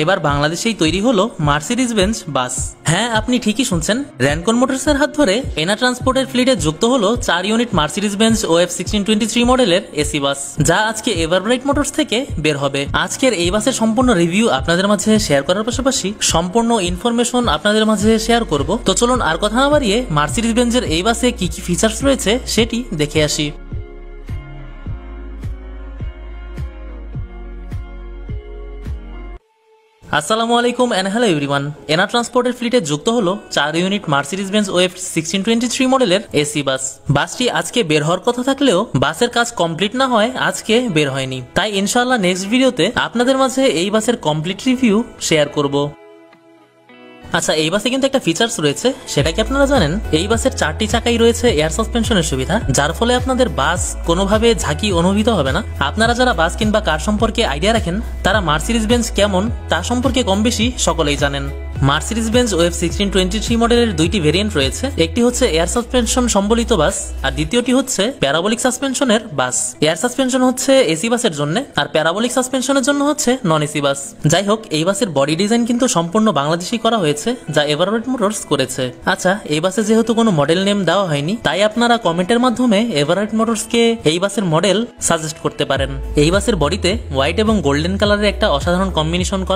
এবার বাংলাদেশেই তৈরি হলো মার্সিডিজ বেঞ্জ বাস। হ্যাঁ, আপনি ঠিকই শুনছেন, র্যানকন মোটরসের হাত ধরে এনা ট্রান্সপোর্টের ফ্লিটে যুক্ত হলো 4 ইউনিট মার্সিডিজ বেঞ্জ OF 1623 মডেলের এসি বাস, যা আজকে এভারব্রাইট মোটরস থেকে বের হবে। আজকের এই বাসের সম্পূর্ণ রিভিউ আপনাদের মাঝে শেয়ার করার পাশাপাশি সম্পূর্ণ ইনফরমেশন আপনাদের মাঝে শেয়ার করব। তো চলুন আর কথা না বাড়িয়ে মার্সিডিজ বেঞ্জের এই বাসে কি কি ফিচার্স রয়েছে সেটি দেখে আসি। আসসালামু আলাইকুম এন্ড হ্যালো এভরিওয়ান। এনা ট্রান্সপোর্টের ফ্লিটে যুক্ত হলো 4 ইউনিট মার্সিডিজ বেঞ্জ OF 1623 মডেলের এসি বাস। বাসটি আজকে বের হওয়ার কথা থাকলেও বাসের কাজ কমপ্লিট না হয় আজকে বের হয়নি, তাই ইনশাআল্লাহ নেক্সট ভিডিওতে আপনাদের মাঝে এই বাসের কমপ্লিট রিভিউ শেয়ার করব। আচ্ছা, এই বাসে কিন্তু একটা ফিচার্স রয়েছে, সেটা কি আপনারা জানেন? এই বাসের 4টি চাকাই রয়েছে এয়ার সাসপেনশনের সুবিধা, যার ফলে আপনাদের বাস কোনোভাবে ঝাঁকি অনুভূত হবে না। আপনারা যারা বাস কিংবা কার সম্পর্কে আইডিয়া রাখেন, তারা মার্সিডিজ বেঞ্জ কেমন তা সম্পর্কে কম বেশি সকলেই জানেন। মার্সিডিজ বেঞ্জ OF 1623 মডেলের দুইটি ভেরিয়েন্ট রয়েছে, একটি হচ্ছে এয়ার সাসপেনশন সম্বলিত বাস আর দ্বিতীয়টি হচ্ছে প্যারাবোলিক সাসপেনশনের বাস। এয়ার সাসপেনশন হচ্ছে এসি বাসের জন্য আর প্যারাবোলিক সাসপেনশনের জন্য হচ্ছে নন এসি বাস। যাই হোক, এই বাসের বডি ডিজাইন কিন্তু সম্পূর্ণ বাংলাদেশি করা হয়েছে, যা এভারব্রাইট মোটরস করেছে। আচ্ছা, এই বাসে যেহেতু কোনো মডেল নেম দেওয়া হয়নি, তাই আপনারা কমেন্টের মাধ্যমে এভারব্রাইট মোটরসকে এই বাসের মডেল সাজেস্ট করতে পারেন। এই বাসের বডিতে হোয়াইট এবং গোল্ডেন কালারের একটা অসাধারণ কম্বিনেশন করা